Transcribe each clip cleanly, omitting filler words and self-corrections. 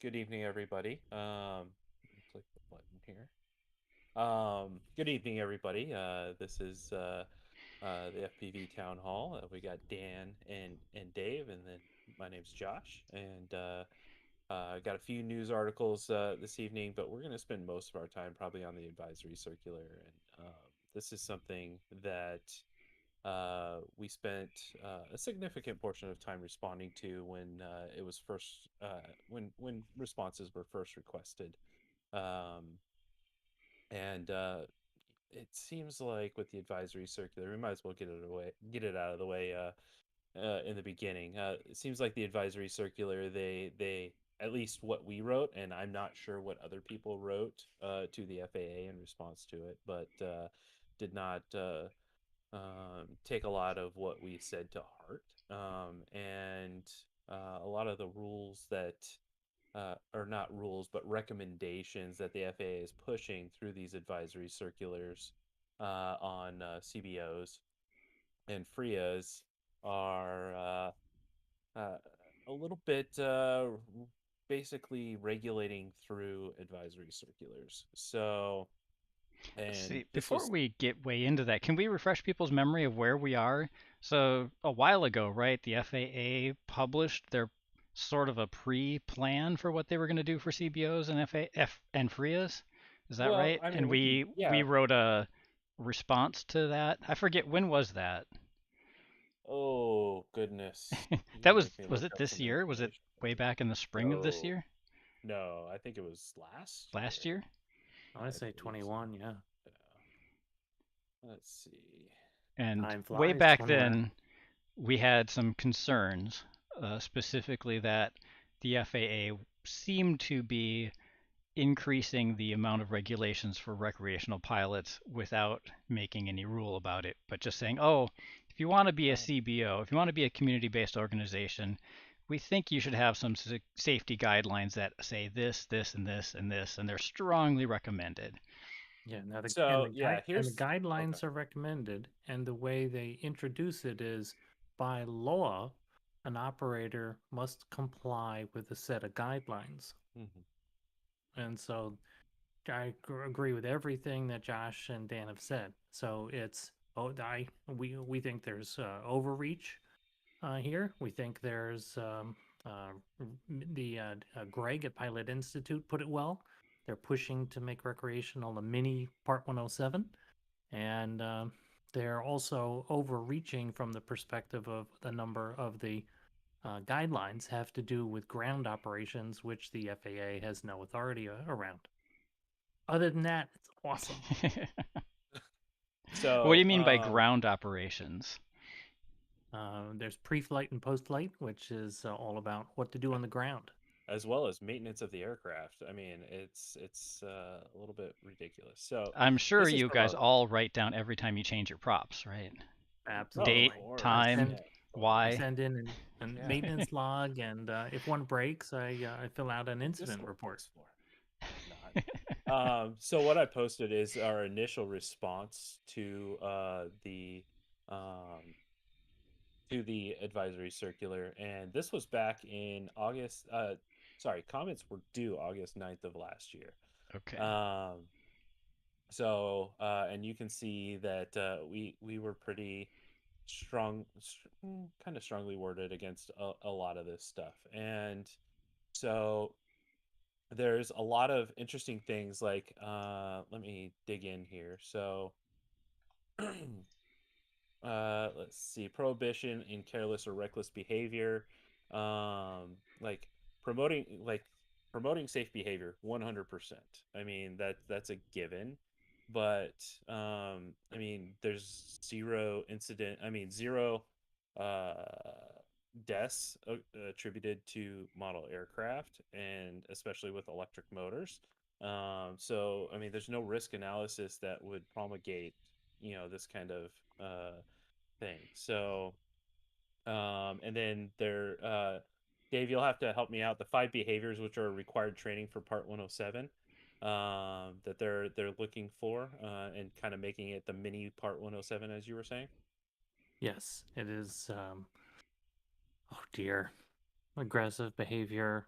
Good evening, everybody. Click the button here. Good evening, everybody. This is the FPV Town Hall. We got Dan and Dave, and then my name's Josh. And got a few news articles this evening, but we're going to spend most of our time probably on the advisory circular. And this is something that we spent a significant portion of time responding to when it was first when responses were first requested, um, and it seems like with the advisory circular, we might as well get it out of the way in the beginning. It seems like the advisory circular, they at least what we wrote, and I'm not sure what other people wrote to the FAA in response to it, but did not. Take a lot of what we said to heart. And a lot of the rules that, or not rules, but recommendations that the FAA is pushing through these advisory circulars on CBOs and FRIAs are a little bit basically regulating through advisory circulars. So, and See, this before was, we get way into that, can we refresh people's memory of where we are? So, a while ago, right, the FAA published their sort of a pre-plan for what they were going to do for CBOs and and FRIAs. Is that well, right? I mean, And we can, we yeah. wrote a response to that. I forget when was that. Oh goodness. You That make me was look it up this some year? Was it information. way back in the spring of this No, year? no, I think it was last Last year. year? I I say believe so. 21, yeah. Let's see. And Time way flies, back 21. then, we had some concerns, specifically that the FAA seemed to be increasing the amount of regulations for recreational pilots without making any rule about it, but just saying, oh, if you want to be a Oh, CBO, if you want to be a community based organization, we think you should have some safety guidelines that say this, this, and this, and this, and they're strongly recommended. Yeah, now so yeah, the here's okay. guidelines are recommended, and the way they introduce it is by law, an operator must comply with a set of guidelines. Hmm. And so agree with everything that Josh and Dan have said. So it's we think there's overreach here. We think there's Greg at Pilot Institute put it well. They're pushing to make recreational a mini Part 107, and they're also overreaching from the perspective of the number of the guidelines have to do with ground operations, which the FAA has no authority around. Other than that, it's awesome. What do you So mean by ground operations? There's pre-flight and post-flight, which is all about what to do on the ground. as well as maintenance of the aircraft. I mean, it's a little bit ridiculous. So I'm sure this is you from guys a all write down every time you change your props, right? oh, of Absolutely. Date, I course. time, send Yeah, of I course. why. send in an Yeah. maintenance log, and if one breaks, I fill out an What incident Discord report. works for. Not. So what I posted is our initial response um to the advisory circular, and this was back in August. Sorry, comments were due August 9th of last year. Okay. Um, and you can see that we were pretty kind of strongly worded against a lot of this stuff, and so there's a lot of interesting things like let me dig in here. So let's see, prohibition in careless or reckless behavior, like promoting safe behavior 100%. I mean, that's a given, but I mean, there's zero incident, I mean, zero uh deaths attributed to model aircraft, and especially with electric motors. So I mean, there's no risk analysis that would promulgate, this kind of thing. So, and then Dave, you'll have to help me out. The five behaviors which are required training for Part 107, that they're looking for, and kind of making it the mini Part 107, as you were saying. Yes, it is. Oh dear, aggressive behavior.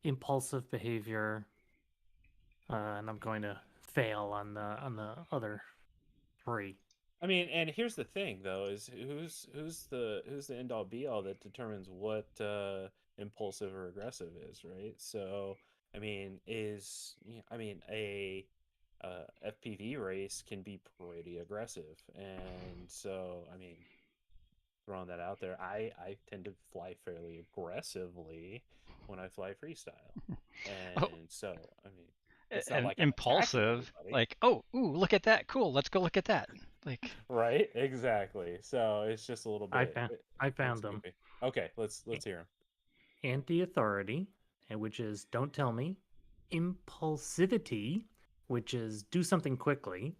impulsive behavior, and I'm going to fail on the other three. I mean, and here's the thing though, is who's the end all be all that determines what impulsive or aggressive is, right? So, I mean, FPV race can be pretty aggressive, and so I mean, throwing that out there, I tend to fly fairly aggressively when I fly freestyle, Oh, and so I mean, it's not and like I'm attacking impulsive, everybody. like, oh, ooh, look at that, cool, let's go look at that. Like, Right? Exactly. So it's just a little I bit found I found it's them. goofy. Okay, let's hear Anti-authority, which is don't tell me. Impulsivity, which is do something quickly.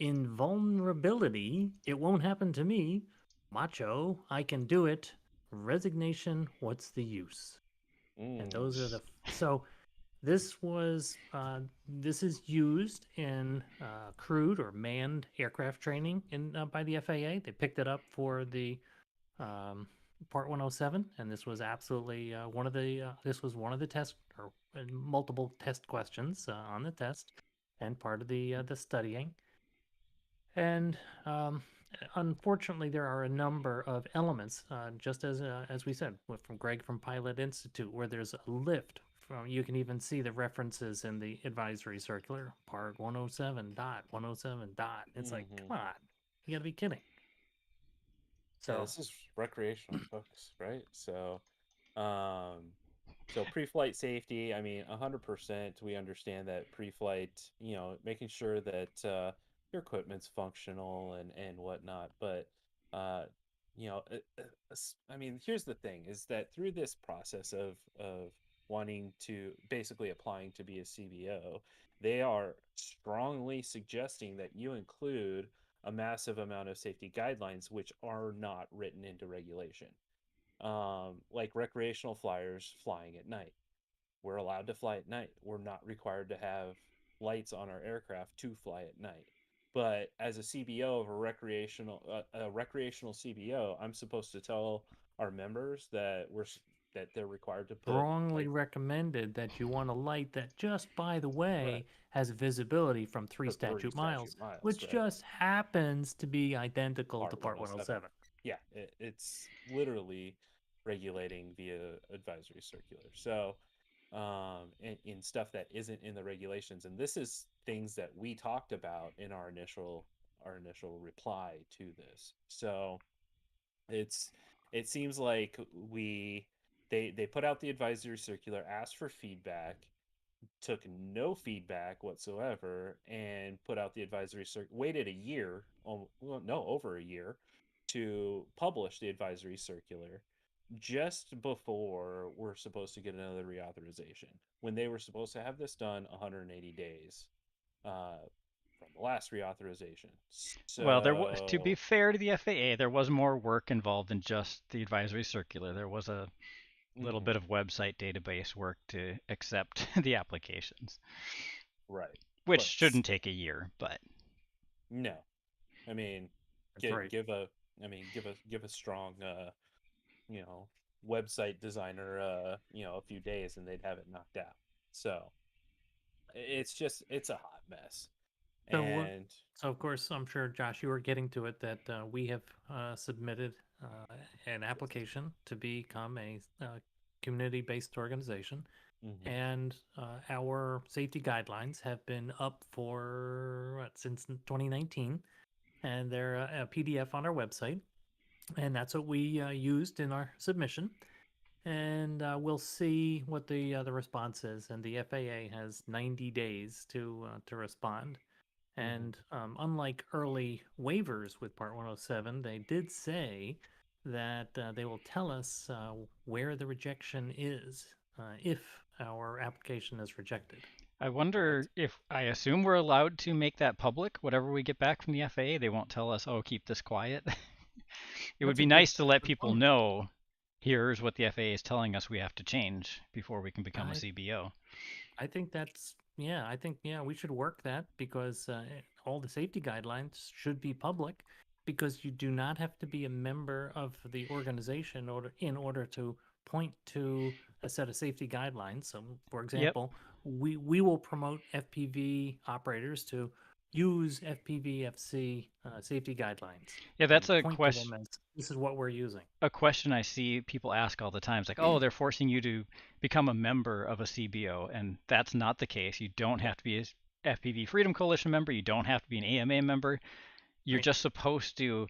Invulnerability, it won't happen to me. Macho, I can do it. Resignation, what's the use? And them. those are the so this is used in crewed or manned aircraft training in by the FAA. They picked it up for the um, Part 107, and this was absolutely this was one of the test or multiple test questions on the test, and part of the studying. And unfortunately, there are a number of elements, just as we said from Greg from Pilot Institute, where there's a lift. From, you can even see the references in the advisory circular, Part 107 dot 107 dot. It's like, Hmm. come on, you got to be kidding. Yeah, So this is recreational folks, right? Um, so pre-flight safety, I mean, 100% we understand that pre-flight, making sure that your equipment's functional and whatnot. But uh, I mean, here's the thing: is that through this process of wanting to basically applying to be a CBO, they are strongly suggesting that you include a massive amount of safety guidelines which are not written into regulation. Like recreational flyers flying at night. We're allowed to fly at night. We're not required to have lights on our aircraft to fly at night. But as a CBO of a recreational CBO, I'm supposed to tell our members that that they're required to put strongly light. recommended that you want a light that, just by the Right, way, has visibility from three for 30 statute statute miles, miles, which right? just happens to be identical to Part Part 107. 107. Yeah, it's literally regulating via advisory circular. So, in stuff that isn't in the regulations, and this is things that we talked about in our initial reply to this. So it's it seems like they put out the advisory circular, asked for feedback, took no feedback whatsoever, and put out the advisory waited a year, well, no, over a year, to publish the advisory circular just before we're supposed to get another reauthorization, when they were supposed to have this done 180 days uh, from the last reauthorization. well, to be So, fair to the FAA, there was more work involved than just the advisory circular. There was a little bit mhm, of website database work to accept the applications, right, which but shouldn't take a year, but no, I mean, That's give right. give a I mean give a strong you know, website designer, a few days and they'd have it knocked out. So it's a hot mess. So, And so of course, I'm sure Josh, you were getting to it that we have submitted an application to become a community-based organization, hmm and our safety guidelines have been up for since 2019, and they're a PDF on our website, and that's what we used in our submission. And we'll see what the response is. And the FAA has 90 days to respond. hmm And unlike early waivers with Part 107, they did say that they will tell us where the rejection is if our application is rejected. I correct. wonder if I assume we're allowed to make that public. Whatever we get back from the FAA, they won't tell us, oh, keep this quiet. It would That's be a nice good to let good people point. know here's what the FAA is telling us we have to change before we can become a I CBO. I think that's yeah. I think we should work that because all the safety guidelines should be public because you do not have to be a member of the organization in order to point to a set of safety guidelines. So, for Yep. example, we will promote FPV operators to use FPVFC safety guidelines. Yeah, that's And a point to them as this is what we're using. question I see people ask all the time. It's like, oh, they're forcing you to become a member of a CBO, and that's not the case. You don't have to be a FPV Freedom Coalition member. You don't have to be an AMA member. You're Right. just supposed to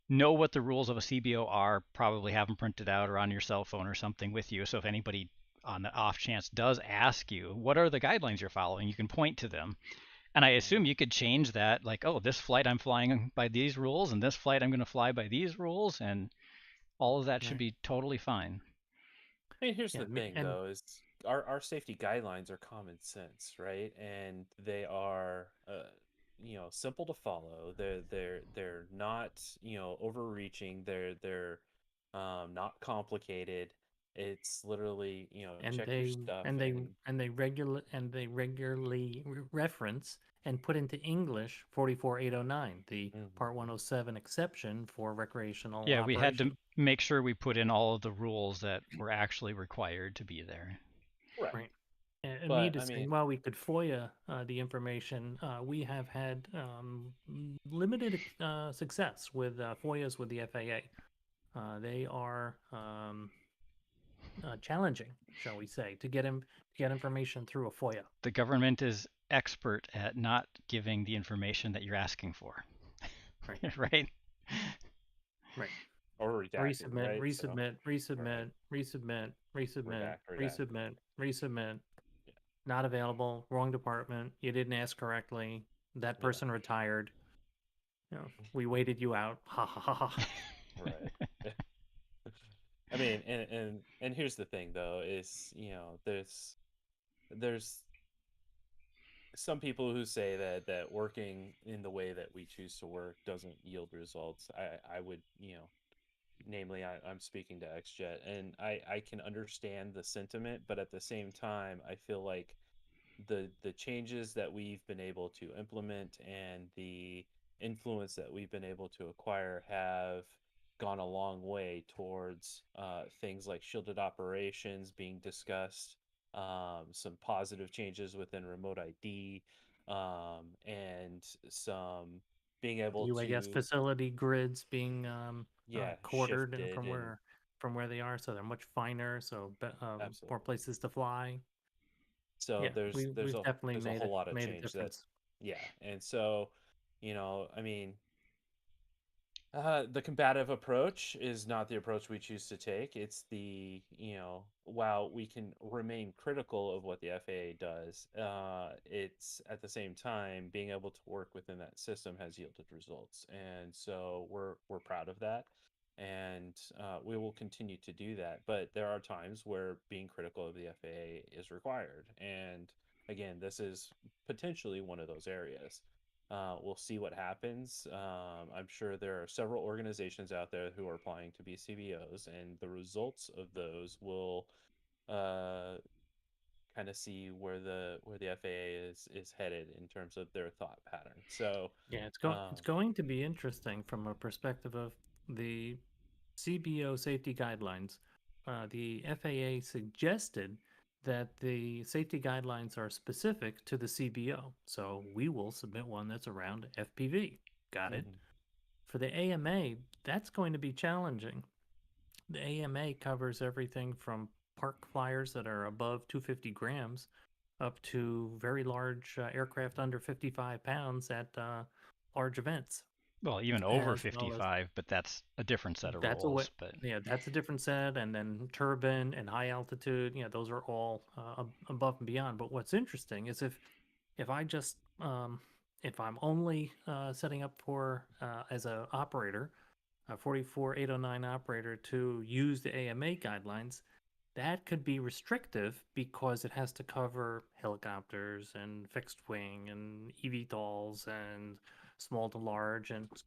know what the rules of a CBO are, probably have them printed out or on your cell phone or something with you. So if anybody on the off chance does ask you, what are the guidelines you're following, you can point to them. And I assume you could change that, like, oh, this flight I'm flying by these rules, and this flight I'm going to fly by these rules, and all of that should Right. be totally fine. I mean, here's Yeah, the thing, and though, is our safety guidelines are common sense, right? And they are, simple to follow. They're not, overreaching. They're not complicated. It's literally, and check your they stuff and they and and they regularly reference and put into English 44809, the Mhm. Part 107 exception for recreational Yeah, we had to operation. make sure we put in all of the rules that were actually required to be there. Right. Right. And But needless I to say, mean, while we could FOIA the information, we have had limited success with FOIAs with the FAA. They are challenging, shall we say, to get information through a FOIA. The government is expert at not giving the information that you're asking for. Right. Right? Right. or redacted, Resubmit, right? So, resubmit, right, resubmit, resubmit, resubmit, redact. resubmit, resubmit. Yeah, Not available. Wrong department. You didn't ask correctly. That yeah, person retired. You know, we waited you out. Ha ha ha ha. right. I mean, and here's the thing, though, is there's some people who say that working in the way that we choose to work doesn't yield results. I would, namely, I'm speaking to XJet, and I can understand the sentiment, but at the same time, I feel like the changes that we've been able to implement and the influence that we've been able to acquire have gone a long way towards things like shielded operations being discussed, some positive changes within remote ID, and some being The able UAS to, facility grids being yeah, quartered shifted and from where they are, so they're much finer. So more absolutely. places to fly. So Yeah, we've definitely there's a whole lot of made a change that, difference. yeah. And so, I mean, the combative approach is not the approach we choose to take. It's while we can remain critical of what the FAA does, it's at the same time being able to work within that system has yielded results. And so we're proud of that. And we will continue to do that. But there are times where being critical of the FAA is required. And again, this is potentially one of those areas. We'll see what happens. I'm sure there are several organizations out there who are applying to be CBOs, and the results of those will uh, kind of see where the FAA is headed in terms of their thought pattern. So, Yeah, it's um, going to be interesting from a perspective of the CBO safety guidelines. The FAA suggested that the safety guidelines are specific to the CBO, so we will submit one that's around FPV. Got it. mhm, For the AMA, that's going to be challenging. The AMA covers everything from park flyers that are above 250 grams up to very large aircraft under 55 pounds at large events, Well, even over as well as 55, but that's a different set of that's a way. rules. But Yeah, that's a different set. And then turbine and high altitude, those are all above and beyond. But what's interesting is if I just if I'm only setting up for as a operator, a 44809 operator to use the AMA guidelines, that could be restrictive because it has to cover helicopters and fixed wing and eVTOLs and small to large, and it's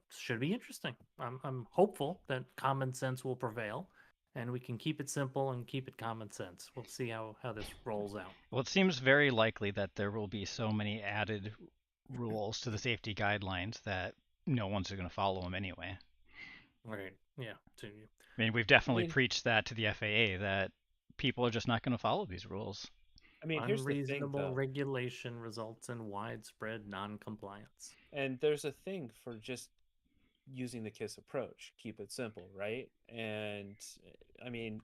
should be interesting. I'm hopeful that common sense will prevail, and we can keep it simple and keep it common sense. We'll see how this rolls out. well, it seems very likely that there will be so many added rules to the safety guidelines that no one's going to follow them anyway. Right. Yeah. To I mean, we've definitely preached that to the FAA that people are just not going to follow these rules. I mean, here's the thing, unreasonable though, regulation results in widespread non-compliance. and there's a thing for just using the KISS approach. Keep it simple, right? And I mean,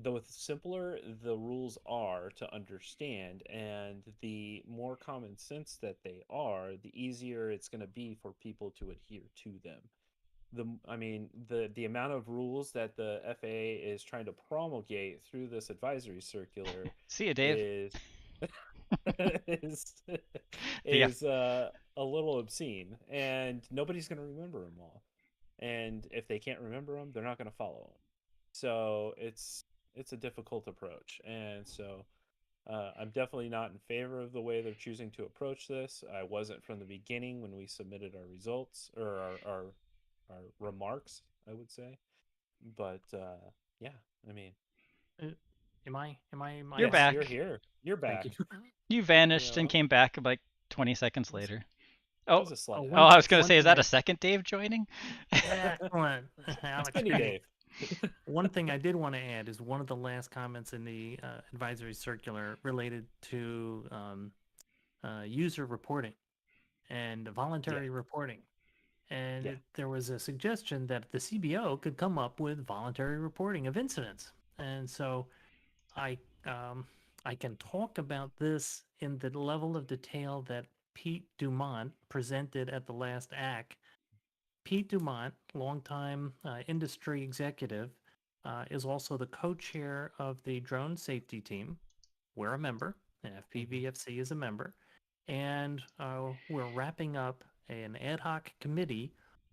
the simpler the rules are to understand and the more common sense that they are, the easier it's going to be for people to adhere to them. I mean, the amount of rules that the FAA is trying to promulgate through this advisory circular See you, Dave. is is The F- a little obscene, and nobody's going to remember them all. And if they can't remember them, they're not going to follow them. So it's a difficult approach, and so I'm definitely not in favor of the way they're choosing to approach this. I wasn't from the beginning when we submitted our results or our remarks, I would say. But yeah, I mean, Uh, Am I? You're yes, back. you're here. You're Thank you. back. You vanished and came back like 20 seconds later. That Oh, was a slight one- I was going to one say, is thing that a second Dave joining? Excellent, Alex. Skinny Dave. One thing I did want to add is one of the last comments in the advisory circular related to user reporting and voluntary reporting. And there was a suggestion that the CBO could come up with voluntary reporting of incidents. And so I can talk about this in the level of detail that Pete Dumont presented at the last ACT. Pete Dumont, longtime industry executive, is also the co-chair of the drone safety team. We're a member, and FPVFC is a member, and we're wrapping up an ad hoc committee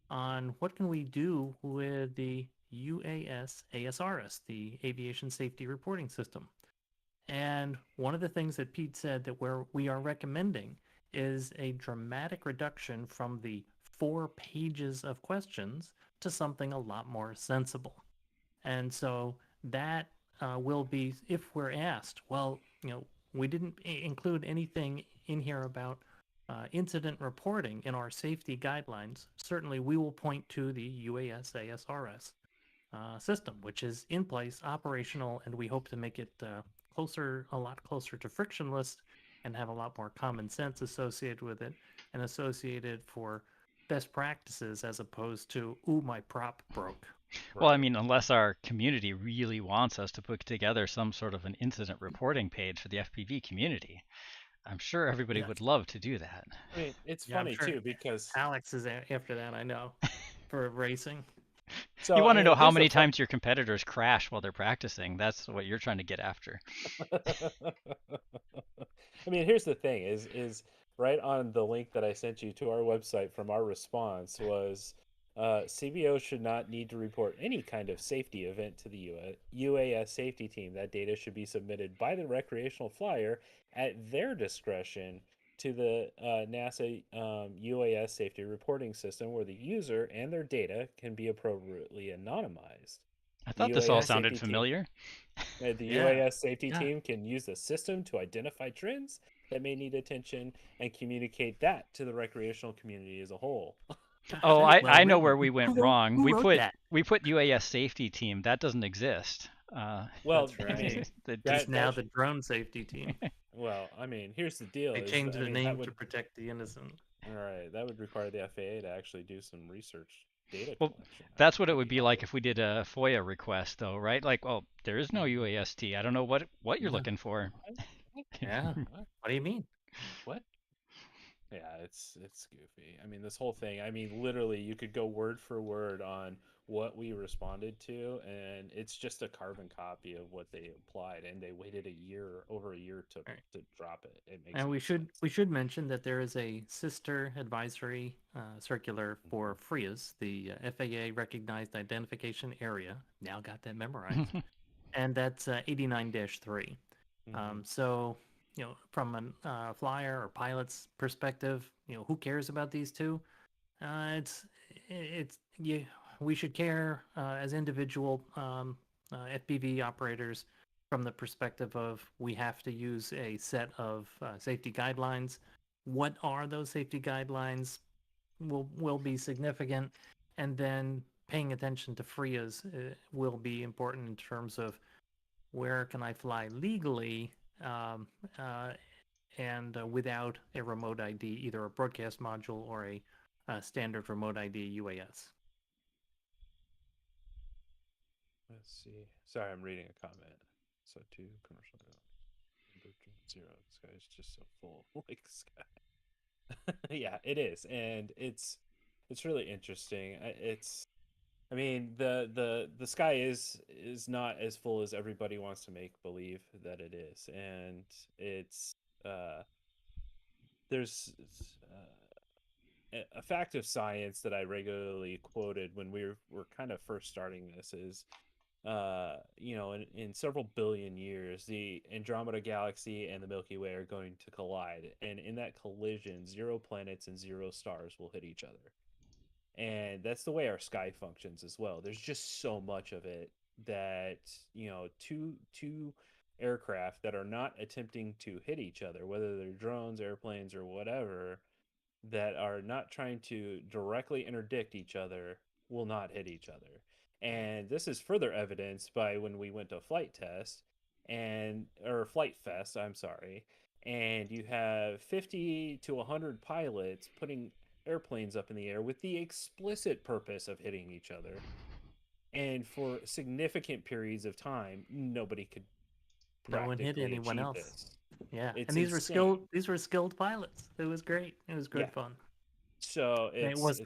on what can we do with the UAS ASRS, the Aviation Safety Reporting System. And one of the things that Pete said that we are recommending is a dramatic reduction from the 4 pages of questions to something a lot more sensible. And so that will be, if we're asked, well, we didn't include anything in here about incident reporting in our safety guidelines. Certainly, we will point to the UAS ASRS system, which is in place, operational, and we hope to make it a lot closer to frictionless and have a lot more common sense associated with it and associated for best practices as opposed to, ooh, my prop broke. Well, I mean, unless our community really wants us to put together some sort of an incident reporting page for the FPV community, I'm sure everybody would love to do that. I mean, it's funny sure too because Alex is after that, I know, for racing. so You want to know how here's many times your competitors crash while they're practicing. That's what you're trying to get after. I mean, here's the thing: is right on the link that I sent you to our website from our response was CBO should not need to report any kind of safety event to the UAS safety team. That data should be submitted by the recreational flyer at their discretion to the NASA UAS safety reporting system, where the user and their data can be appropriately anonymized. I The thought this all UAS sounded safety familiar. the UAS safety team can use the system to identify trends that may need attention and communicate that to the recreational community as a whole. Oh, I know written. where we went wrong. Who wrote that? We put UAS safety team. That doesn't exist. Well, That's right. I mean, It's now the drone safety team. well, I mean, here's the deal: They is changed that, I the mean, that name would to protect the innocent. all right, that would require the FAA to actually do some research data Well, collection. that's what it would be like if we did a FOIA request, though, right? Like, well, there is no Mm-hmm. UAST. I don't know what you're looking for. Yeah. What do you mean? What? Yeah, it's goofy. I mean, this whole thing, I mean, literally you could go word for word on what we responded to, and it's just a carbon copy of what they applied, and they waited over a year to Right. to drop it. It makes And no we sense. should mention that there is a sister advisory circular for FRIAs, the FAA recognized identification area. Now got that memorized, and that's 89-3. So from a flyer or pilot's perspective, who cares about these two? We should care as individual FPV operators from the perspective of we have to use a set of safety guidelines. What are those safety guidelines will be significant, and then paying attention to FRIAs will be important in terms of where can I fly legally and without a remote ID, either a broadcast module or a standard remote ID UAS. Let's see. Sorry, I'm reading a comment. So two commercial zero. This guy's just so full. Like Sky. Yeah, it is, and it's really interesting. I mean, the sky is not as full as everybody wants to make believe that it is, and it's there's a fact of science that I regularly quoted when we were kind of first starting this is in several billion years, the Andromeda Galaxy and the Milky Way are going to collide. And in that collision, 0 planets and 0 stars will hit each other. And that's the way our sky functions as well. There's just so much of it that, two aircraft that are not attempting to hit each other, whether they're drones, airplanes, or whatever, that are not trying to directly interdict each other will not hit each other. And this is further evidenced by when we went to flight test or flight fest, I'm sorry, and you have 50 to 100 pilots putting airplanes up in the air with the explicit purpose of hitting each other. And for significant periods of time, nobody could no one hit anyone else. This. Yeah, it's and these insane. were skilled pilots. It was great. It was good fun. So it was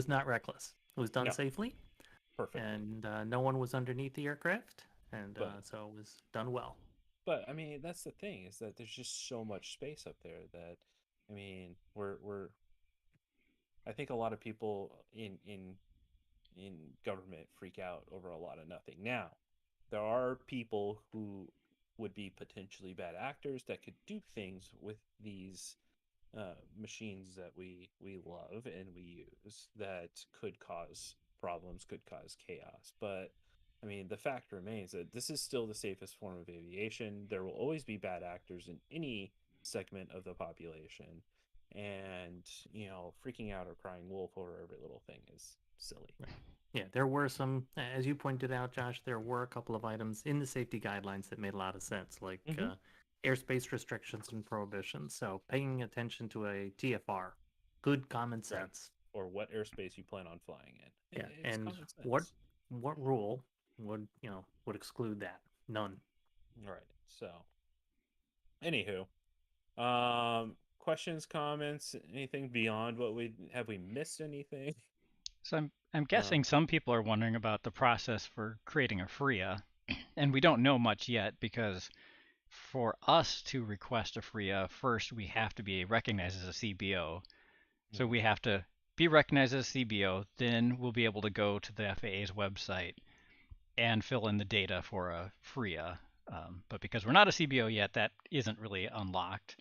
not reckless. It was done safely. Perfect. And no one was underneath the aircraft, and so it was done well. But I mean, that's the thing, is that there's just so much space up there that, I mean, I think a lot of people in government freak out over a lot of nothing. Now, there are people who would be potentially bad actors that could do things with these machines that we love and we use that could cause problems, could cause chaos. But I mean, the fact remains that this is still the safest form of aviation. There will always be bad actors in any segment of the population, and freaking out or crying wolf over every little thing is silly. Yeah, there were some, as you pointed out, Josh, there were a couple of items in the safety guidelines that made a lot of sense, like airspace restrictions and prohibitions. So paying attention to a TFR, good common sense. Right. Or what airspace you plan on flying in. Yeah, and what rule would exclude that? None. Right. So, anywho, questions, comments, anything beyond what we missed anything? So I'm guessing some people are wondering about the process for creating a FRIA, and we don't know much yet because for us to request a FRIA, first we have to be recognized as a CBO. So we have to be recognized as a CBO, then we'll be able to go to the FAA's website and fill in the data for a FRIA. But because we're not a CBO yet, that isn't really unlocked.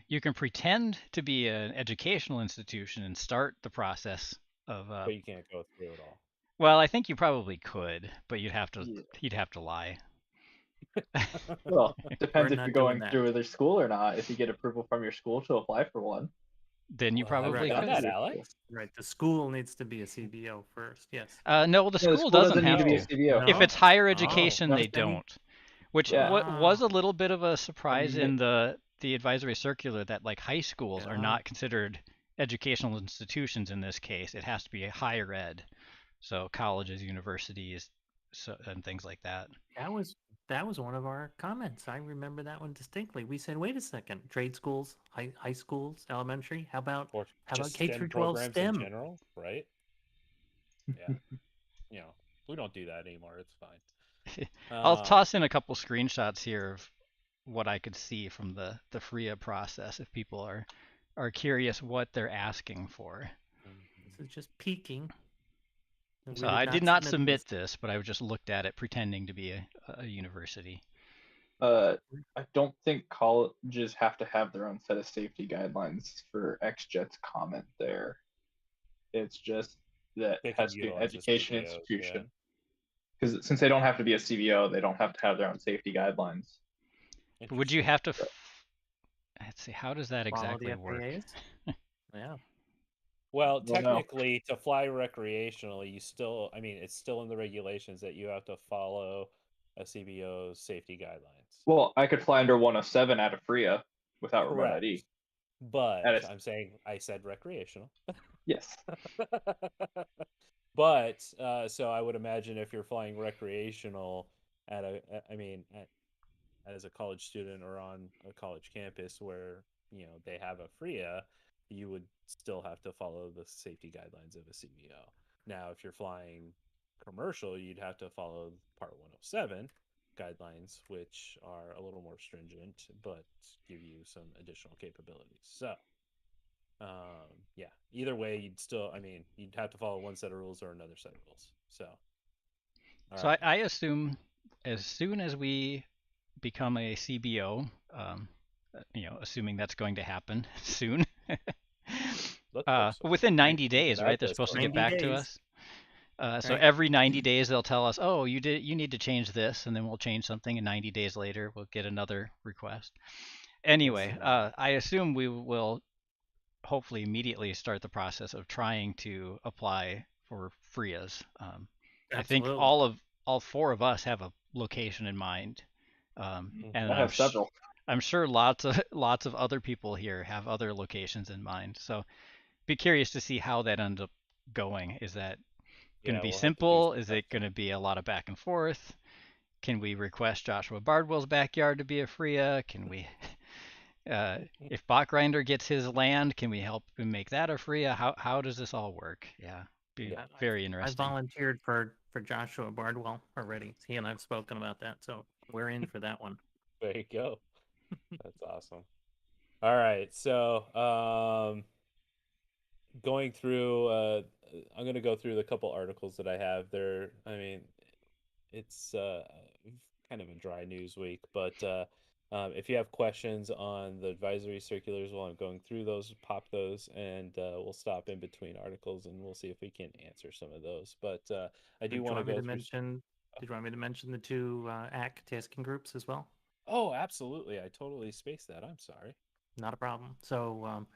You can pretend to be an educational institution and start the process of. But you can't go through it all. Well, I think you probably could, but you'd have to lie. Well, depends if you're going through their school or not. If you get approval from your school to apply for one, then you probably could. That, Alex. Right, the school needs to be a CBO first. Yes. No, the school doesn't have need to be a CBO. If it's higher education, they don't. Which was a little bit of a surprise in the advisory circular that like high schools are not considered educational institutions in this case. It has to be a higher ed, so colleges, universities, and things like that. That was one of our comments. I remember that one distinctly. We said, "Wait a second, trade schools, high schools, elementary. How about K through 12 STEM in general, right?" Yeah, we don't do that anymore. It's fine. I'll toss in a couple screenshots here of what I could see from the FRIA process if people are curious what they're asking for. This is just peeking. So I did not submit this, but I just looked at it pretending to be a university. I don't think colleges have to have their own set of safety guidelines for XJet's comment there. It's just that it has to be an education institution. Because since they don't have to be a CBO, they don't have to have their own safety guidelines. Would you have to? Let's see. How does that exactly work? Yeah. Well, Well, no. technically, to fly recreationally, you still, I mean, it's still in the regulations that you have to follow a CBO's safety guidelines. Well, I could fly under 107 out of FRIA without remote Correct. ID. But I'm saying I said recreational. Yes. But so I would imagine if you're flying recreational at as a college student or on a college campus where they have a FRIA, you would still have to follow the safety guidelines of a CBO. Now, if you're flying commercial, you'd have to follow Part 107 guidelines, which are a little more stringent but give you some additional capabilities. So, yeah, either way, you'd have to follow one set of rules or another set of rules. So, So I assume as soon as we become a CBO, assuming that's going to happen soon, within 90 days, right? They're supposed to get back to us. So every 90 days they'll tell us, oh, you need to change this, and then we'll change something, and 90 days later we'll get another request. Anyway, I assume we will hopefully immediately start the process of trying to apply for FRIAs. I think all four of us have a location in mind, and I have several. I'm sure lots of other people here have other locations in mind. So be curious to see how that ends up going. Is that going to be simple? Is it going to be a lot of back and forth? Can we request Joshua Bardwell's backyard to be a FRIA? Can we, if Bachgrinder gets his land, can we help him make that a FRIA? How does this all work? Yeah, very interesting. I volunteered for Joshua Bardwell already. He and I've spoken about that, so we're in for that one. There you go. That's awesome. All right, so going through, I'm going to go through the couple articles that I have there. I mean, it's kind of a dry news week, but if you have questions on the advisory circulars while I'm going through those, pop those, and we'll stop in between articles and we'll see if we can answer some of those. But I do want to go through. Did you want me to mention the two AC tasking groups as well? Oh, absolutely. I totally spaced that. I'm sorry. Not a problem. So,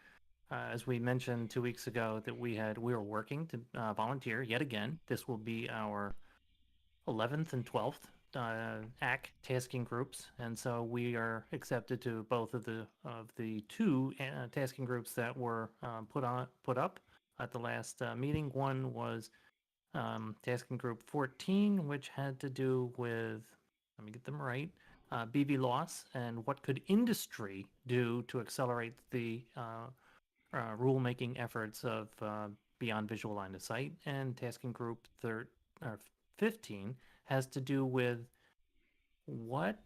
as we mentioned 2 weeks ago, that we were working to volunteer yet again. This will be our 11th and 12th AC tasking groups, and so we are accepted to both of the two tasking groups that were put up at the last meeting. One was tasking group 14, which had to do with, let me get them right, BV loss and what could industry do to accelerate the rulemaking efforts of beyond visual line of sight. And tasking group 15 has to do with what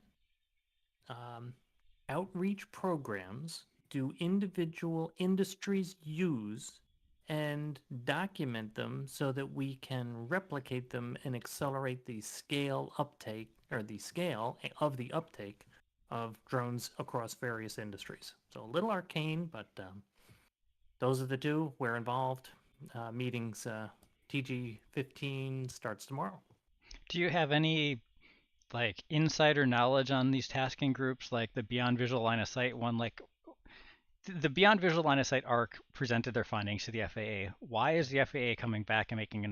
outreach programs do individual industries use and document them so that we can replicate them and accelerate the scale uptake, or the scale of the uptake of drones across various industries. So a little arcane, but those are the two. We're involved. Meetings, TG15 starts tomorrow. Do you have any insider knowledge on these tasking groups, like the Beyond Visual Line of Sight one? Like the Beyond Visual Line of Sight ARC presented their findings to the FAA. Why is the FAA coming back and making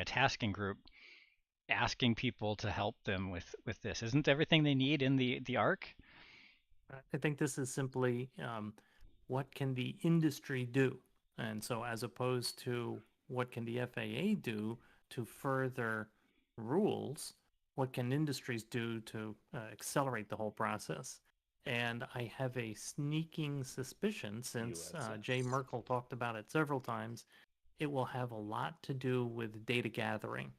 a tasking group, asking people to help them with this? Isn't everything they need in the ARC? I think this is simply what can the industry do? And so as opposed to what can the FAA do to further rules, what can industries do to accelerate the whole process? And I have a sneaking suspicion, since Jay Merkel talked about it several times, it will have a lot to do with data gathering.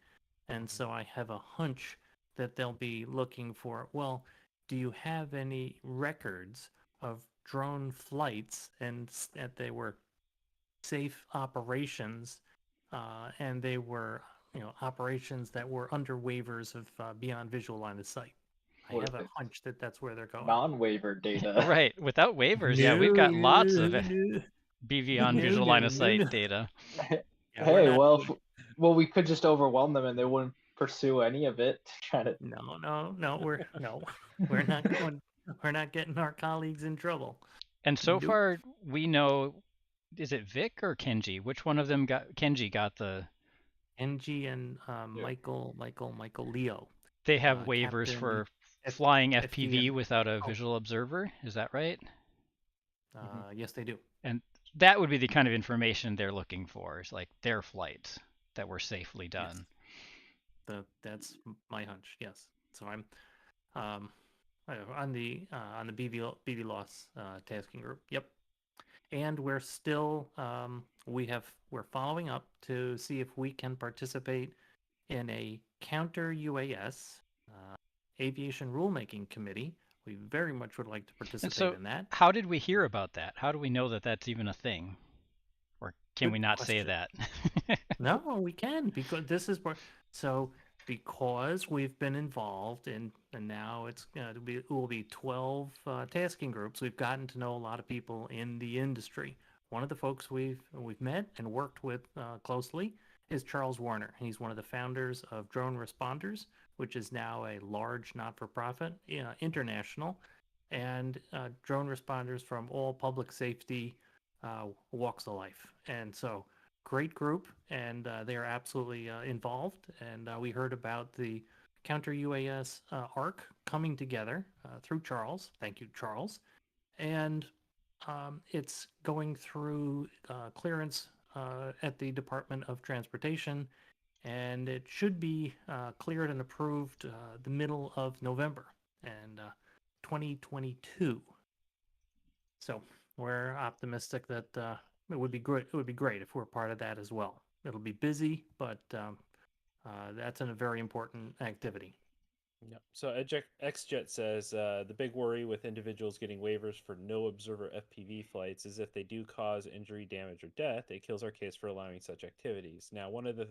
And so I have a hunch that they'll be looking for, well, do you have any records of drone flights and that they were safe operations and they were operations that were under waivers of beyond visual line of sight? I have a hunch that that's where they're going. Non-waiver data. Right, without waivers. Yeah, we've got lots of BV on visual line of sight data. Hey, well, we could just overwhelm them and they wouldn't pursue any of it. No, we're not going. We're not getting our colleagues in trouble. And so far, we know is it Vic or Kenji? Which one of them Kenji got the? Kenji and Michael Leo. They have waivers Captain for flying FPV FDM. without a visual observer. Is that right? Yes, they do. And that would be the kind of information they're looking for, is like their flights that were safely done. Yes. That's my hunch. Yes. So I'm on the BV loss tasking group. Yep. And we're still we're following up to see if we can participate in a counter UAS aviation rulemaking committee. We very much would like to participate in that. How did we hear about that? How do we know that that's even a thing? Or can we not say that? No, we can, because this is what. So because we've been involved in, and now it will be 12 tasking groups. We've gotten to know a lot of people in the industry. One of the folks we've met and worked with closely is Charles Warner. He's one of the founders of Drone Responders, which is now a large not-for-profit international, and drone responders from all public safety walks of life. And so great group, and they are absolutely involved. And we heard about the counter UAS ARC coming together through Charles. Thank you, Charles. And it's going through clearance at the Department of Transportation, and it should be cleared and approved the middle of November and 2022. So we're optimistic that it would be great. It would be great if we're part of that as well. It'll be busy, but that's a very important activity. Yep. So XJet says the big worry with individuals getting waivers for no observer FPV flights is if they do cause injury, damage, or death, it kills our case for allowing such activities. Now, one of the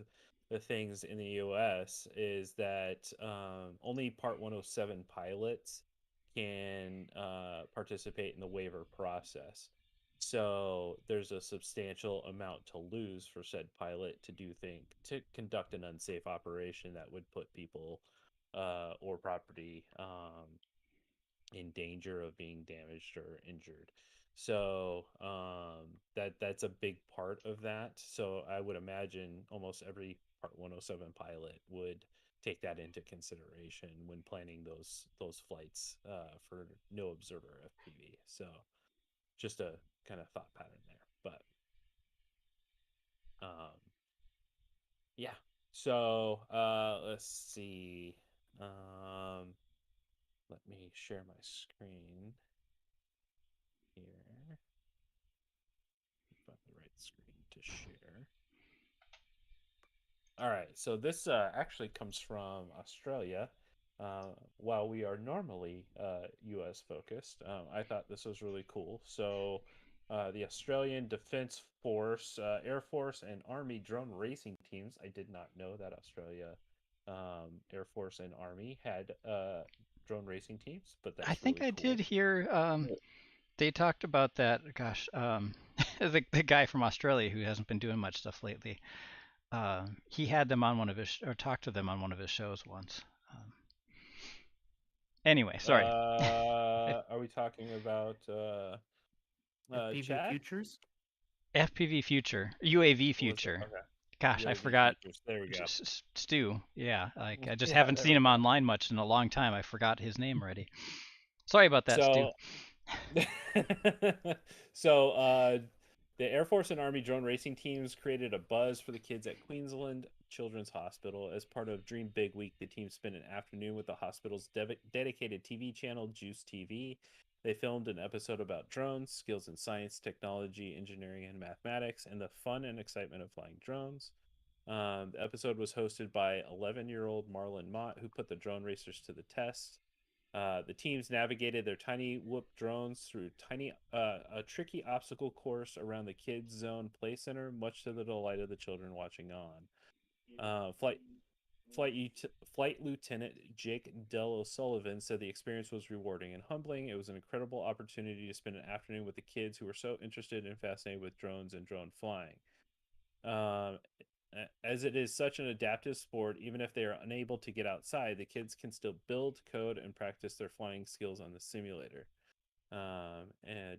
things in the US is that only Part 107 pilots can participate in the waiver process. So there's a substantial amount to lose for said pilot to conduct an unsafe operation that would put people or property in danger of being damaged or injured. So that's a big part of that. So I would imagine almost every Part 107 pilot would take that into consideration when planning those flights for no observer FPV. So just a kind of thought pattern there, but yeah. So let's see. Let me share my screen here. Find the right screen to share. All right, so this actually comes from Australia. While we are normally U.S. focused, I thought this was really cool. So the Australian Defence Force, Air Force, and Army drone racing teams. I did not know that Australia Air Force and Army had drone racing teams, but that's I think really I cool. did hear they talked about that. Gosh, the guy from Australia who hasn't been doing much stuff lately. He had them on one of his, or talked to them on one of his shows once. Anyway, sorry. Are we talking about FPV Chad? Futures? FPV Future, UAV Future. Okay. Gosh, UAV I forgot. Futures. There we go. Stu. Yeah, like I just Yeah, haven't seen him online much in a long time. I forgot his name already. Sorry about that, Stu. So the Air Force and Army drone racing teams created a buzz for the kids at Queensland Children's Hospital. As part of Dream Big Week, the team spent an afternoon with the hospital's dedicated TV channel, Juice TV. They filmed an episode about drones, skills in science, technology, engineering, and mathematics, and the fun and excitement of flying drones. The episode was hosted by 11-year-old Marlon Mott, who put the drone racers to the test. The teams navigated their tiny whoop drones through a tricky obstacle course around the Kids Zone Play Center, much to the delight of the children watching on. Flight Lieutenant Jake Del O'Sullivan said the experience was rewarding and humbling. It was an incredible opportunity to spend an afternoon with the kids who were so interested and fascinated with drones and drone flying. As it is such an adaptive sport, even if they are unable to get outside, the kids can still build, code, and practice their flying skills on the simulator. And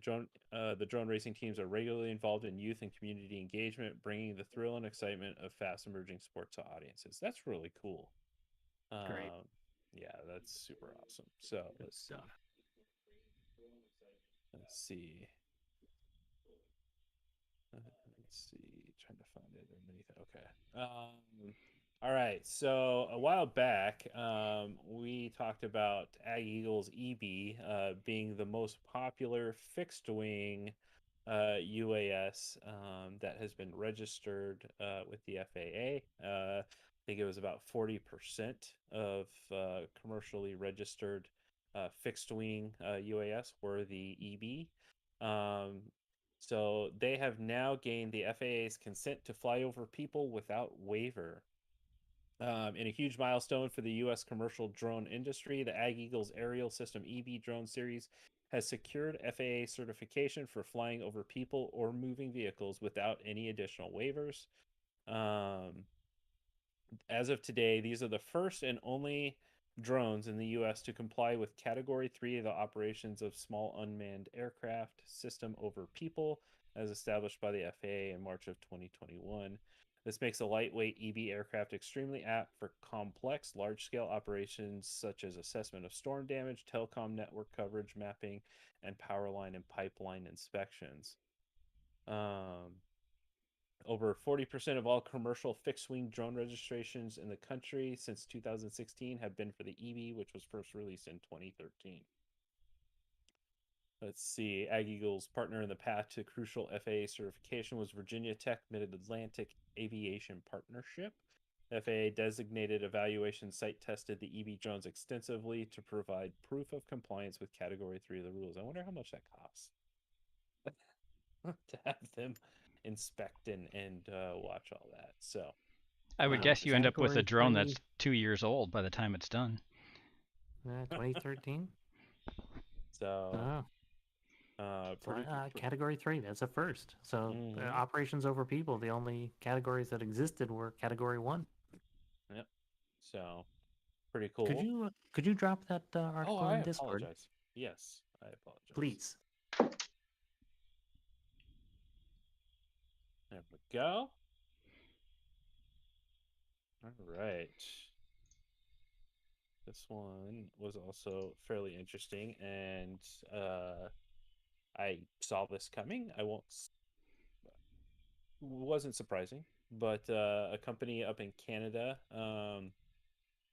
the drone racing teams are regularly involved in youth and community engagement, bringing the thrill and excitement of fast emerging sports to audiences. That's really cool. Great. Yeah, that's super awesome. So Good let's see. stuff. Let's see. Let's see. Trying to find it underneath. Okay. All right. So a while back, we talked about Ag Eagle's EB being the most popular fixed wing UAS that has been registered with the FAA. I think it was about 40% of commercially registered fixed wing UAS were the EB. So they have now gained the FAA's consent to fly over people without waiver. In a huge milestone for the U.S. commercial drone industry, the Ag Eagles Aerial System EB drone series has secured FAA certification for flying over people or moving vehicles without any additional waivers. As of today, these are the first and only drones in the U.S. to comply with Category 3 of the operations of small unmanned aircraft system over people, as established by the FAA in March of 2021. This makes a lightweight EB aircraft extremely apt for complex, large-scale operations such as assessment of storm damage, telecom network coverage, mapping, and power line and pipeline inspections. Over 40% of all commercial fixed-wing drone registrations in the country since 2016 have been for the EB, which was first released in 2013. Let's see. Ag Eagle's partner in the path to crucial FAA certification was Virginia Tech Mid-Atlantic Aviation Partnership. FAA designated evaluation site tested the EB drones extensively to provide proof of compliance with Category 3 of the rules. I wonder how much that costs to have them inspect and watch all that. So I would guess you end up with a drone that's 2 years old by the time it's done. 2013. So Category 3, that's a first. So operations over people, the only categories that existed were Category 1. Yep. So pretty cool. Could you drop that article in Discord? Apologize. Yes, I apologize. Please. There we go. All right. This one was also fairly interesting, and I saw this coming. Wasn't surprising, but a company up in Canada,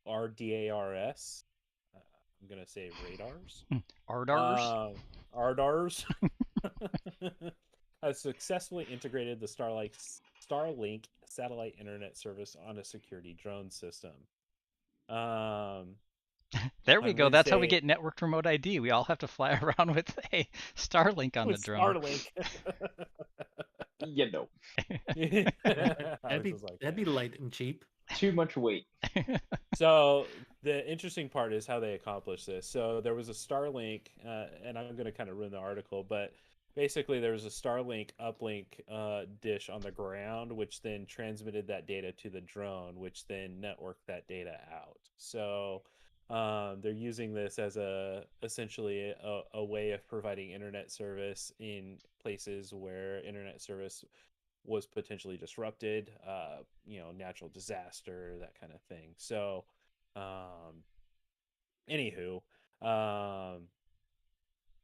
RDARS. I'm gonna say radars. Ardars. Ardars. Has successfully integrated the Starlink satellite internet service on a security drone system. There we go. That's how we get networked remote ID. We all have to fly around with a Starlink on the drone. Starlink. You know. That'd be light and cheap. Too much weight. So the interesting part is how they accomplished this. So there was a Starlink, and I'm going to kind of ruin the article, but basically there was a Starlink uplink dish on the ground, which then transmitted that data to the drone, which then networked that data out. So they're using this as essentially a way of providing internet service in places where internet service was potentially disrupted, natural disaster, that kind of thing. So, anywho,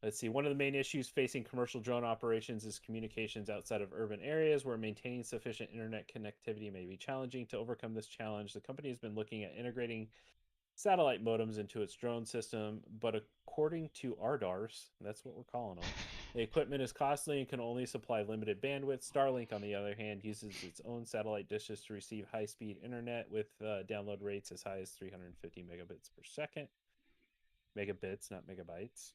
let's see. One of the main issues facing commercial drone operations is communications outside of urban areas where maintaining sufficient internet connectivity may be challenging. To overcome this challenge, the company has been looking at integrating satellite modems into its drone system, but according to Ardars, that's what we're calling them, the equipment is costly and can only supply limited bandwidth. Starlink, on the other hand, uses its own satellite dishes to receive high-speed internet with download rates as high as 350 megabits per second. Megabits, not megabytes.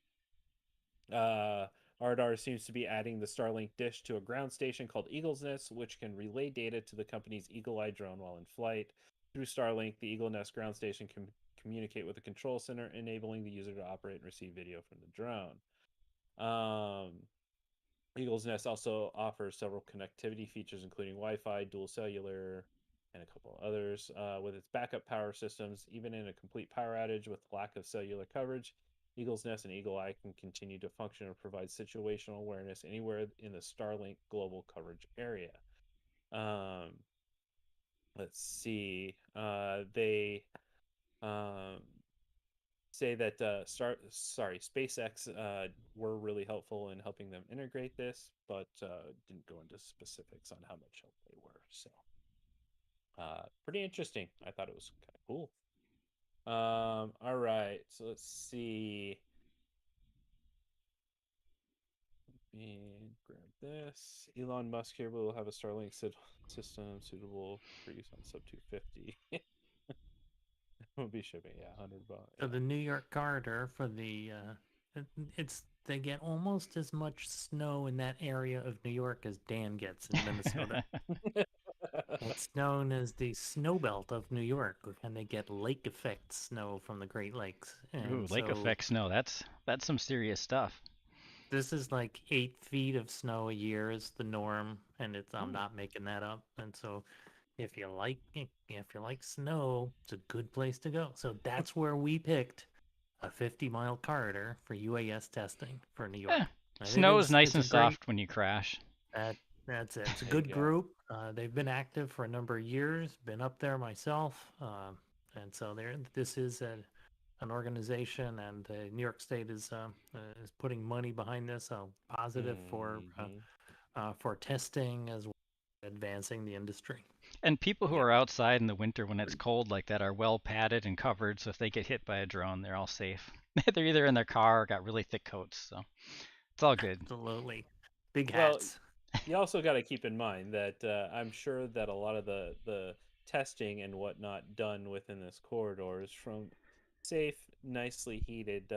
Ardar seems to be adding the Starlink dish to a ground station called Eagle's Nest, which can relay data to the company's Eagle Eye drone while in flight. Through Starlink, the Eagle Nest ground station can communicate with the control center, enabling the user to operate and receive video from the drone. Eagle's Nest also offers several connectivity features, including Wi-Fi, dual cellular, and a couple others. With its backup power systems, even in a complete power outage with lack of cellular coverage, Eagle's Nest and Eagle Eye can continue to function and provide situational awareness anywhere in the Starlink global coverage area. Let's see. They say that SpaceX were really helpful in helping them integrate this, but didn't go into specifics on how much help they were. So, pretty interesting. I thought it was kind of cool. All right, so let's see. And grab this. Elon Musk here will have a Starlink system suitable for use on sub 250. We'll be shipping, yeah, $100. So the New York corridor for the they get almost as much snow in that area of New York as Dan gets in Minnesota. It's known as the snow belt of New York, and they get lake effect snow from the Great Lakes. And Ooh, lake effect snow. That's some serious stuff. This is like 8 feet of snow a year is the norm, and I'm not making that up. And so if you like snow, it's a good place to go. So that's where we picked a 50-mile corridor for UAS testing for New York. Snow is nice and soft when you crash. That's it. It's a good group. They've been active for a number of years. Been up there myself, and so this is an organization, and New York State is putting money behind this. So positive for testing as well as advancing the industry. And people who are outside in the winter when it's cold like that are well padded and covered, so if they get hit by a drone, they're all safe. They're either in their car or got really thick coats, so it's all good. Absolutely. Big hats. You also got to keep in mind that I'm sure that a lot of the testing and whatnot done within this corridor is from safe, nicely heated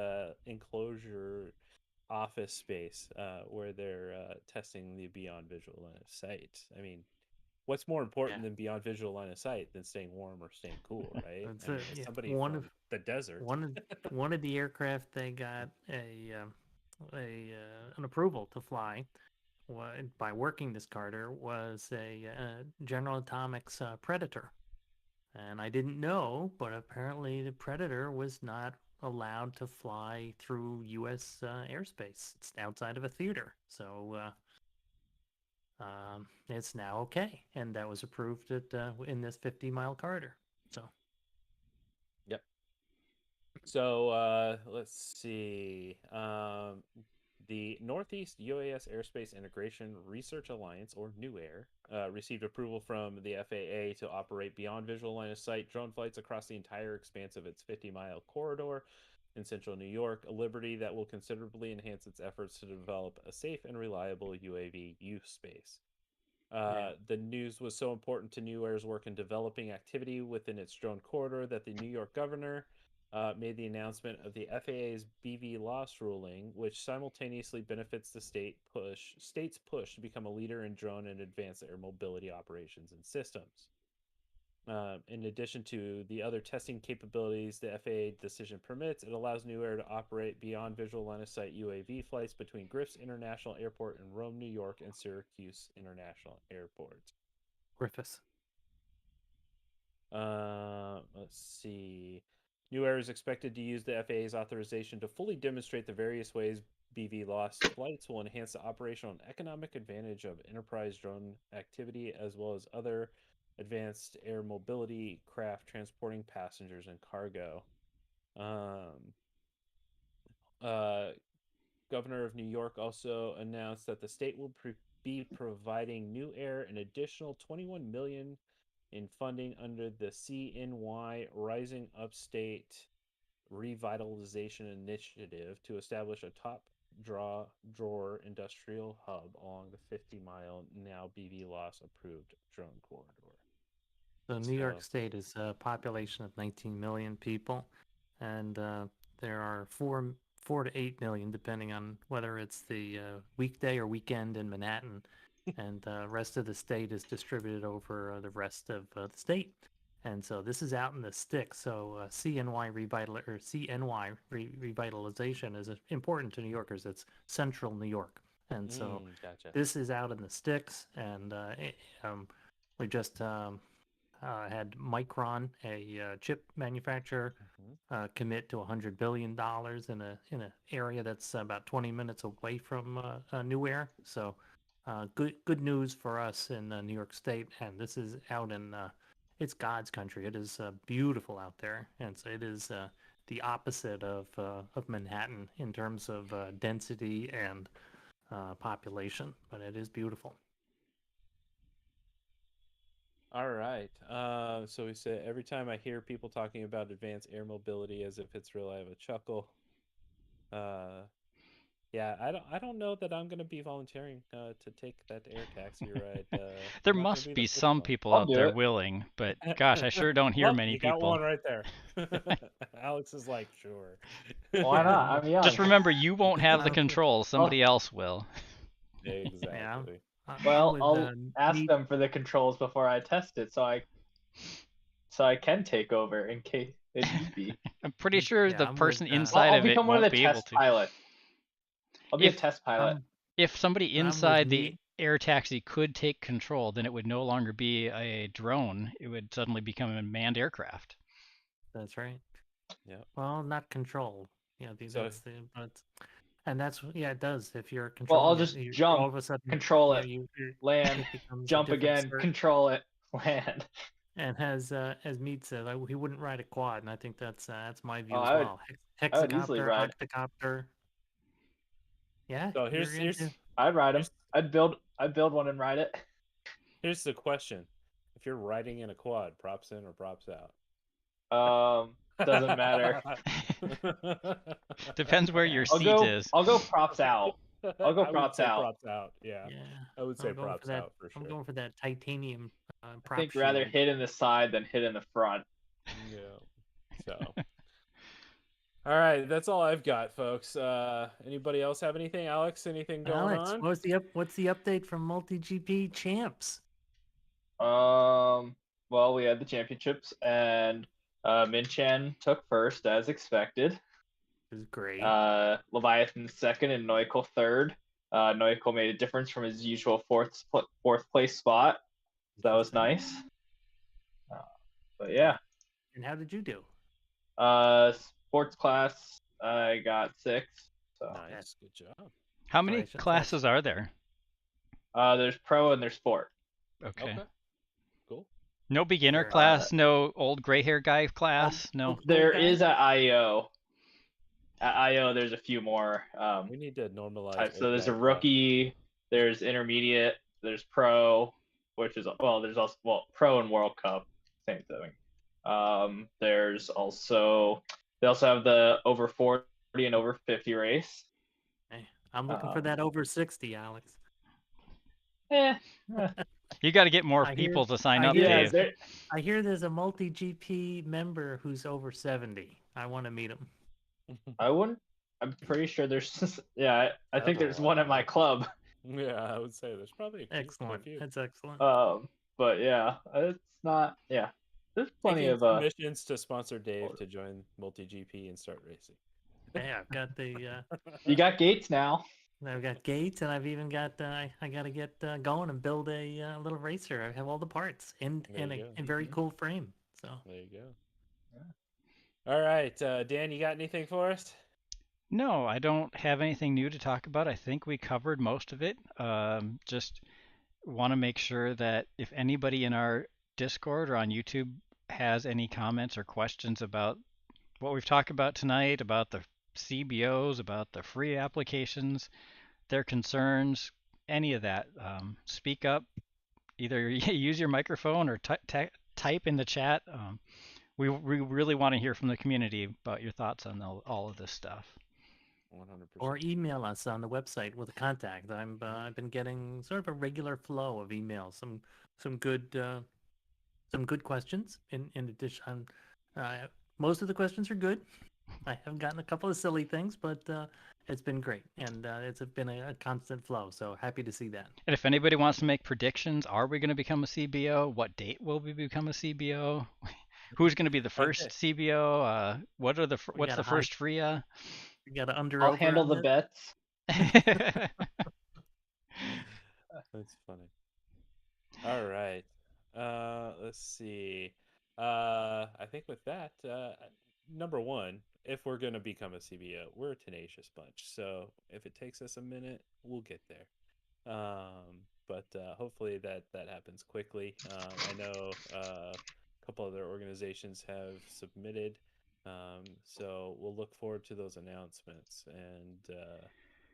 enclosure office space where they're testing the beyond visual line of sight. I mean, what's more important than beyond visual line of sight than staying warm or staying cool, right? Somebody from the desert. One of the aircraft they got an approval to fly by working this corridor was a General Atomics Predator. And I didn't know, but apparently the Predator was not allowed to fly through U.S. airspace. It's outside of a theater. So it's now okay. And that was approved in this 50-mile corridor. So. Yep. So let's see. The Northeast UAS Airspace Integration Research Alliance, or NUAIR, received approval from the FAA to operate beyond visual line of sight drone flights across the entire expanse of its 50-mile corridor in central New York, a liberty that will considerably enhance its efforts to develop a safe and reliable UAV use space. The news was so important to NUAIR's work in developing activity within its drone corridor that the New York governor made the announcement of the FAA's BV loss ruling, which simultaneously benefits the state's push to become a leader in drone and advanced air mobility operations and systems. In addition to the other testing capabilities the FAA decision permits, it allows NUAIR to operate beyond visual line of sight UAV flights between Griffith International Airport in Rome, New York, and Syracuse International Airport. Griffiths. Let's see. NUAIR is expected to use the FAA's authorization to fully demonstrate the various ways BV loss flights will enhance the operational and economic advantage of enterprise drone activity, as well as other advanced air mobility craft transporting passengers and cargo. Governor of New York also announced that the state will be providing NUAIR an additional $21 million in funding under the CNY Rising Upstate Revitalization Initiative to establish a top drawer industrial hub along the 50-mile now BV loss approved drone corridor. So New York State is a population of 19 million people, and there are 4 to 8 million, depending on whether it's the weekday or weekend in Manhattan, and the rest of the state is distributed over the rest of the state. And so this is out in the sticks. So CNY revitalization is important to New Yorkers. It's central New York, and so this is out in the sticks. And we just had Micron, a chip manufacturer, commit to $100 billion in an area that's about 20 minutes away from New Air. So good news for us in New York State. And this is out in it's God's country. It is beautiful out there, and so it is the opposite of Manhattan in terms of density and population, but it is beautiful. All right. So we say every time I hear people talking about advanced air mobility as if it's real, I have a chuckle. Yeah, I don't know that I'm going to be volunteering to take that air taxi ride. There I'm not gonna must the be first some one. people I'll out do there it. willing, but gosh, I sure don't hear Well, many you got people. one right there. Alex is like, sure. Why not? I'm young. Just remember, you won't have the controls. Somebody else will. Exactly. Well, with, I'll ask me- them for the controls before I test it, so I can take over in case it need be. I'm pretty sure Yeah, the I'm person with, inside I'll of it become one of won't the be able test to. pilots. I'll be a If test pilot. if somebody I'm with inside the me. air taxi could take control, then it would no longer be a drone. It would suddenly become a manned aircraft. That's right. Yeah. Well, not control. Yeah, So- that's the but. And that's it does. If you're Well, controlling I'll just you jump, all of a sudden control yeah, it, land, it becomes a jump different again, cert. control it, land. And as Mead said, he wouldn't ride a quad, and I think that's my view Oh, as well. I would easily Hexacopter, ride. octocopter. Yeah, So you're into. I'd ride them. I'd build one and ride it. Here's the question: if you're riding in a quad, props in or props out? Doesn't matter. Depends where your seat is. I'll go props out. I'll go I would props say out. props out. Yeah. Yeah, I would say I'm going props for that. out for sure. I'm going for that titanium I prop think rather shield. hit in the side than hit in the front. Yeah. So. All right, that's all I've got, folks. Anybody else have anything? Alex, anything going on? What's the update from Multi GP champs? Well, we had the championships, and Min Chen took first as expected. It was great. Leviathan second, and Neukel third. Neukel made a difference from his usual fourth place spot. So that was nice. But yeah. And how did you do? Sports class, I got 6. So Nice, good job. How many classes are there? there's pro and there's sport. Okay. Cool. No beginner class, no old gray hair guy class, no. There is at IO. At IO, there's a few more. We need to normalize. Types. So there's a rookie, there's intermediate, there's pro, which is there's also pro and World Cup, same thing. There's also they also have the over 40 and over 50 race. Hey, I'm looking for that over 60, Alex. You got to get more people to sign up, Dave. I hear there's a Multi GP member who's over 70. I want to meet him. I wouldn't. I'm pretty sure there's. Yeah, I think there's one at my club. Yeah, I would say there's probably excellent. That's excellent. But yeah, it's not. Yeah, there's plenty of commissions to sponsor Dave to join Multi GP and start racing. Yeah, I've got the. You got gates now. I've got gates, and I've even got. I got to get going and build a little racer. I have all the parts and a very cool frame. So there you go. Yeah. All right, Dan, you got anything for us? No, I don't have anything new to talk about. I think we covered most of it. Just want to make sure that if anybody in our Discord or on YouTube has any comments or questions about what we've talked about tonight, about the CBOs, about the free applications, their concerns, any of that, speak up. Either use your microphone or type in the chat. We really want to hear from the community about your thoughts on all of this stuff. 100%. Or email us on the website with a contact. I've been getting sort of a regular flow of emails. Some good questions. In addition, most of the questions are good. I have gotten a couple of silly things, but it's been great, and it's been a constant flow. So happy to see that. And if anybody wants to make predictions, are we going to become a CBO? What date will we become a CBO? Who's going to be the first CBO? What's the first FRIA? You got to I'll handle the bets. That's funny. All right. Let's see. I think with that, number one, if we're gonna become a CBO, we're a tenacious bunch. So if it takes us a minute, we'll get there. But hopefully that happens quickly. I know a couple other organizations have submitted, so we'll look forward to those announcements, and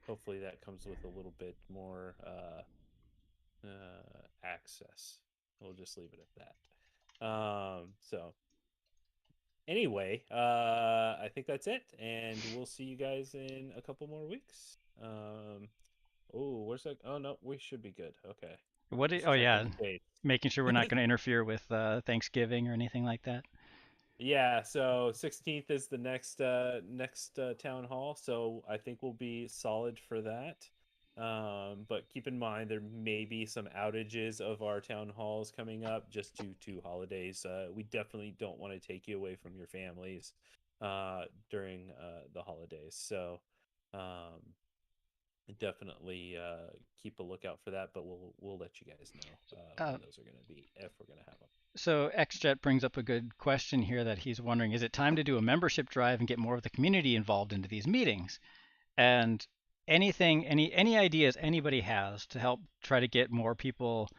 hopefully that comes with a little bit more access. We'll just leave it at that. So anyway, I think that's it, and we'll see you guys in a couple more weeks. Oh, where's that? Oh no, we should be good. Okay. Oh yeah, The dates. making sure we're not going to interfere with Thanksgiving or anything like that. Yeah, so 16th is the next town hall, so I think we'll be solid for that. But keep in mind there may be some outages of our town halls coming up just due to holidays. We definitely don't want to take you away from your families during the holidays. So definitely keep a lookout for that, but we'll let you guys know when those are going to be, if we're going to have them. So XJet brings up a good question here that he's wondering, is it time to do a membership drive and get more of the community involved into these meetings? And any ideas anybody has to help try to get more people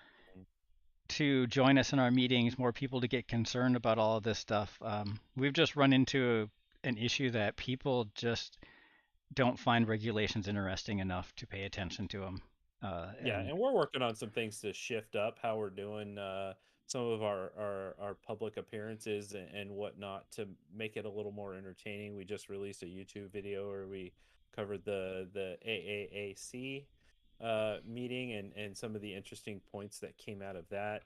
to join us in our meetings, more people to get concerned about all of this stuff. We've just run into an issue that people just don't find regulations interesting enough to pay attention to them. And we're working on some things to shift up how we're doing some of our public appearances and whatnot to make it a little more entertaining. We just released a YouTube video where we covered the AAAC meeting and some of the interesting points that came out of that.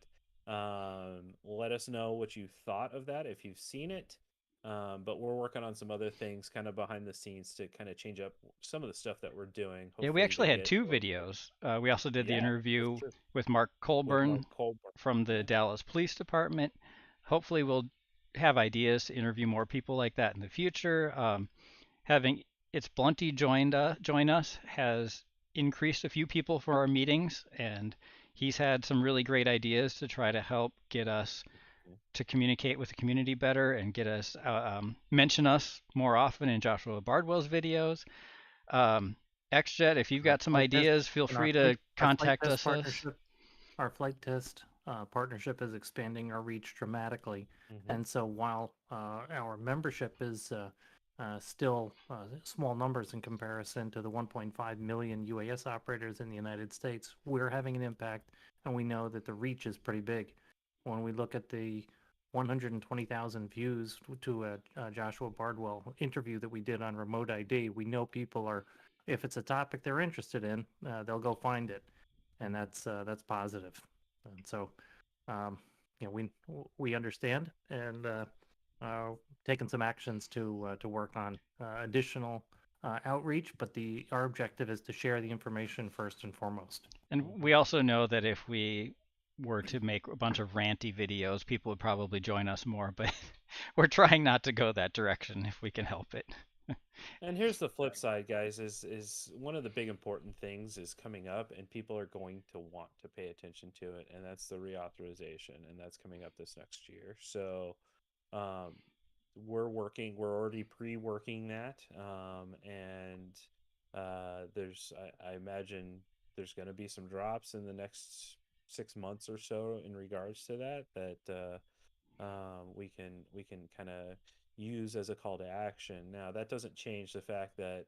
Let us know what you thought of that if you've seen it. But we're working on some other things kind of behind the scenes to kind of change up some of the stuff that we're doing. Yeah, we actually had two videos. We also did the interview with Mark Colburn from the Dallas Police Department. Hopefully we'll have ideas to interview more people like that in the future. Having It's Blunty join us has increased a few people for our meetings, and he's had some really great ideas to try to help get us to communicate with the community better and get us mention us more often in Joshua Bardwell's videos. XJet, if you've got some ideas, feel free to contact us. Our flight test partnership is expanding our reach dramatically, and so while our membership is still small numbers in comparison to the 1.5 million UAS operators in the United States, we're having an impact, and we know that the reach is pretty big. When we look at the 120,000 views to a Joshua Bardwell interview that we did on remote ID, we know people are, if it's a topic they're interested in, they'll go find it, and that's positive. And so, we understand and taking some actions to work on additional outreach, but our objective is to share the information first and foremost. And we also know that if we were to make a bunch of ranty videos, people would probably join us more, but we're trying not to go that direction if we can help it. And here's the flip side, guys, is one of the big important things is coming up, and people are going to want to pay attention to it, and that's the reauthorization, and that's coming up this next year. So we're already pre-working that, and I imagine there's going to be some drops in the next 6 months or so in regards to that we can kind of use as a call to action. Now that doesn't change the fact that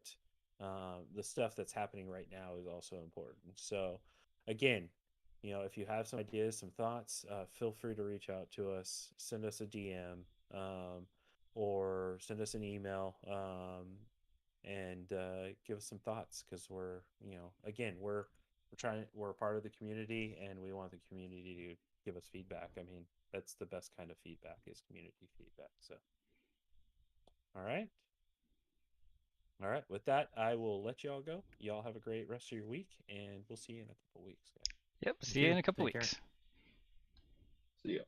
the stuff that's happening right now is also important. So again, if you have some ideas, some thoughts, feel free to reach out to us, send us a DM, or send us an email, and give us some thoughts, because we're we're part of the community, and we want the community to give us feedback. I mean, that's the best kind of feedback, is community feedback. So all right, with that, I will let you all go. Y'all have a great rest of your week, and we'll see you in a couple weeks, guys. Yep, see you in a couple weeks. See ya.